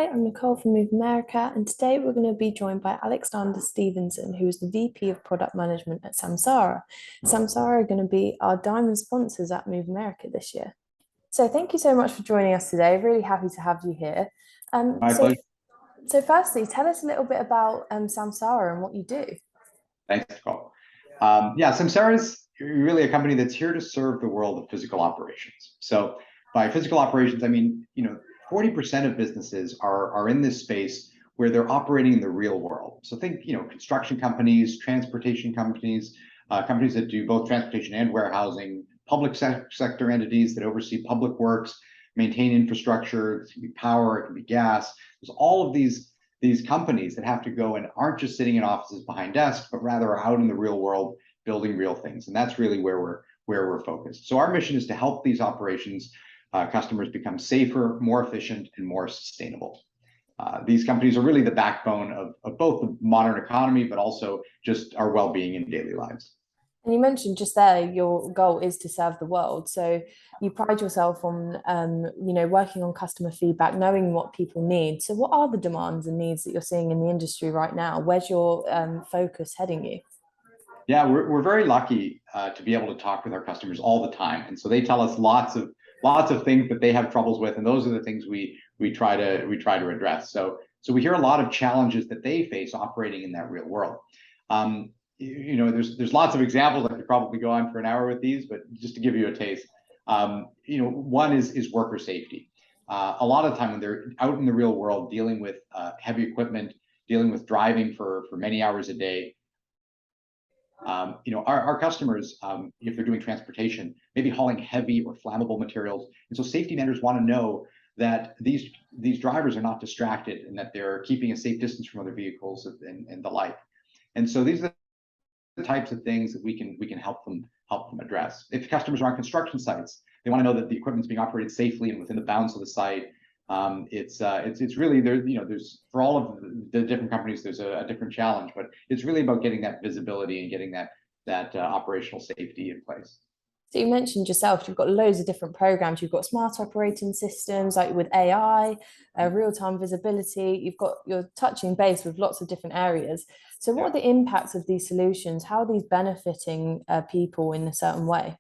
Hi, I'm Nicole from Move America, and today we're going to be joined by Alexander Stevenson, who is the VP of Product Management at Samsara. Samsara are going to be our diamond sponsors at Move America this year. So thank you so much for joining us today. Really happy to have you here. Um, My so, pleasure. so firstly, tell us a little bit about Samsara and what you do. Thanks, Nicole. Yeah, Samsara is really a company that's here to serve the world of physical operations. So by physical operations, I mean, 40% of businesses are in this space where they're operating in the real world. So think, construction companies, transportation companies, companies that do both transportation and warehousing, public sector entities that oversee public works, maintain infrastructure. It can be power, it can be gas. There's all of these companies that have to go and aren't just sitting in offices behind desks, but rather are out in the real world building real things. And that's really where we're focused. So our mission is to help these operations customers become safer, more efficient, and more sustainable. These companies are really the backbone of both the modern economy, but also just our well-being in daily lives. And you mentioned just there your goal is to serve the world. So you pride yourself on, working on customer feedback, knowing what people need. So what are the demands and needs that you're seeing in the industry right now? Where's your focus heading you? Yeah, we're very lucky to be able to talk with our customers all the time, and so they tell us lots of things that they have troubles with, and those are the things we try to address. So we hear a lot of challenges that they face operating in that real world. There's lots of examples. I could probably go on for an hour with these, but just to give you a taste, one is worker safety. A lot of the time when they're out in the real world dealing with heavy equipment, dealing with driving for many hours a day, our customers, if they're doing transportation, maybe hauling heavy or flammable materials, and so safety managers want to know that these drivers are not distracted and that they're keeping a safe distance from other vehicles and the like. And so these are the types of things that we can help them address. If customers are on construction sites, they want to know that the equipment's being operated safely and within the bounds of the site. It's really there. There's for all of the different companies, there's a different challenge, but it's really about getting that visibility and getting that operational safety in place. So you mentioned yourself, you've got loads of different programs. You've got smart operating systems like with AI, real-time visibility. You're touching base with lots of different areas. So what Yeah. are the impacts of these solutions? How are these benefiting people in a certain way?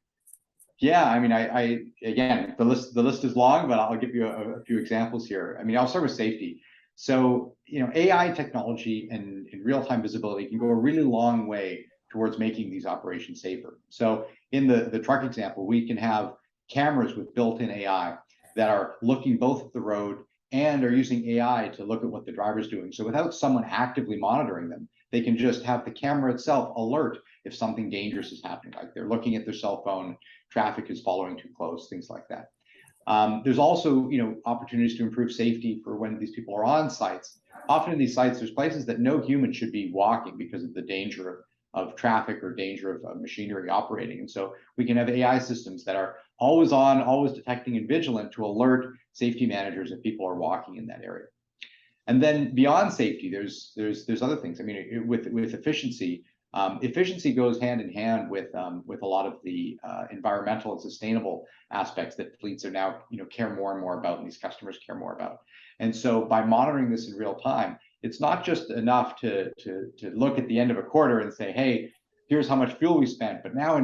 Yeah, I mean, I again, the list is long, but I'll give you a few examples here. I mean, I'll start with safety. So, AI technology and real-time visibility can go a really long way towards making these operations safer. So, in the truck example, we can have cameras with built-in AI that are looking both at the road and are using AI to look at what the driver's doing. So, without someone actively monitoring them, they can just have the camera itself alert if something dangerous is happening, like they're looking at their cell phone, traffic is following too close, things like that. There's also, opportunities to improve safety for when these people are on sites. Often in these sites, there's places that no human should be walking because of the danger of traffic or danger of machinery operating. And so we can have AI systems that are always on, always detecting and vigilant to alert safety managers if people are walking in that area. And then beyond safety, there's other things. I mean, with efficiency, efficiency goes hand in hand with a lot of the environmental and sustainable aspects that fleets are now care more and more about, and these customers care more about. And so by monitoring this in real time, it's not just enough to look at the end of a quarter and say, hey, here's how much fuel we spent. But now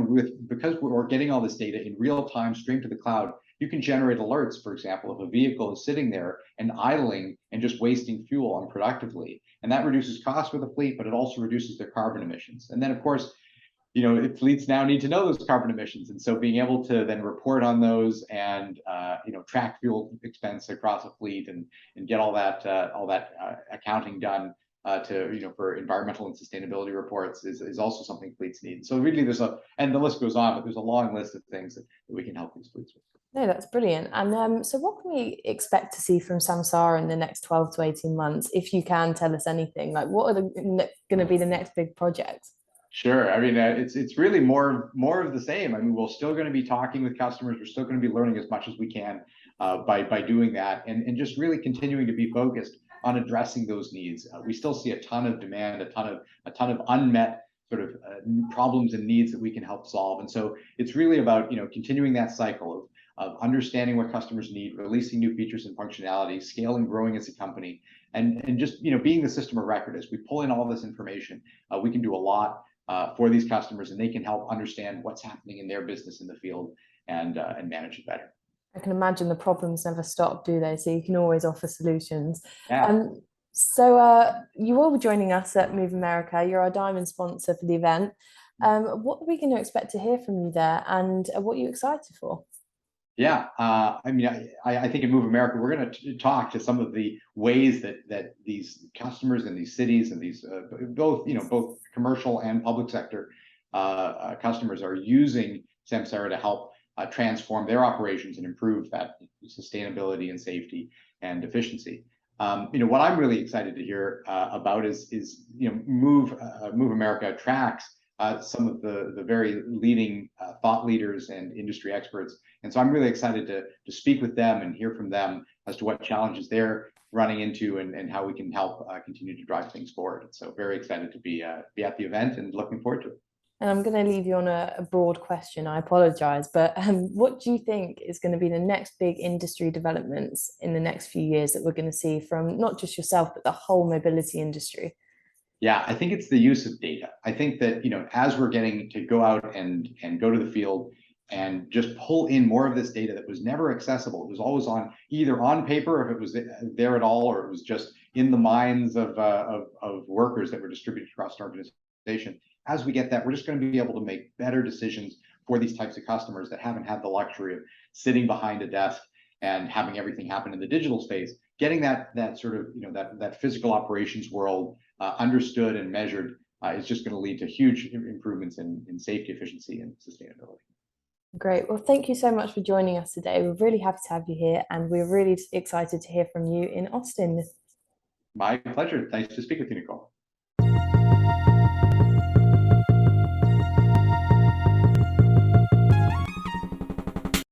because we're getting all this data in real time streamed to the cloud, you can generate alerts, for example, if a vehicle is sitting there and idling and just wasting fuel unproductively. And that reduces costs for the fleet, but it also reduces their carbon emissions. And then, of course, fleets now need to know those carbon emissions. And so being able to then report on those and, track fuel expense across a fleet and get all that accounting done for environmental and sustainability reports is also something fleets need. So really and the list goes on, but there's a long list of things that we can help these fleets with. No, that's brilliant. And so what can we expect to see from Samsara in the next 12 to 18 months, if you can tell us anything? Like what are going to be the next big projects? Sure. I mean, it's really more of the same. I mean, we're still going to be talking with customers. We're still going to be learning as much as we can by doing that, and just really continuing to be focused on addressing those needs. We still see a ton of demand, a ton of unmet sort of problems and needs that we can help solve. And so it's really about continuing that cycle of understanding what customers need, releasing new features and functionality, scaling, growing as a company, and just being the system of record. As we pull in all this information, we can do a lot for these customers, and they can help understand what's happening in their business in the field and manage it better. I can imagine the problems never stop, do they? So you can always offer solutions. Yeah. You will be joining us at Move America. You're our diamond sponsor for the event. What are we going to expect to hear from you there, and what are you excited for? Yeah, I mean, I think in Move America, we're going to talk to some of the ways that these customers in these cities and these both commercial and public sector customers are using Samsara to help transform their operations and improve that sustainability and safety and efficiency. What I'm really excited to hear about is Move America attracts some of the very leading thought leaders and industry experts. And so I'm really excited to speak with them and hear from them as to what challenges they're running into and how we can help continue to drive things forward. So very excited to be at the event and looking forward to it. And I'm going to leave you on a broad question. I apologize, but what do you think is going to be the next big industry developments in the next few years that we're going to see from not just yourself, but the whole mobility industry? Yeah, I think it's the use of data. I think that, as we're getting to go out and go to the field and just pull in more of this data that was never accessible. It was always either on paper, if it was there at all, or it was just in the minds of workers that were distributed across an organization. As we get that, we're just going to be able to make better decisions for these types of customers that haven't had the luxury of sitting behind a desk and having everything happen in the digital space. Getting that sort of that physical operations world understood and measured is just going to lead to huge improvements in safety, efficiency, and sustainability. Great. Well, thank you so much for joining us today. We're really happy to have you here, and we're really excited to hear from you in Austin. My pleasure. Nice to speak with you, Nicole.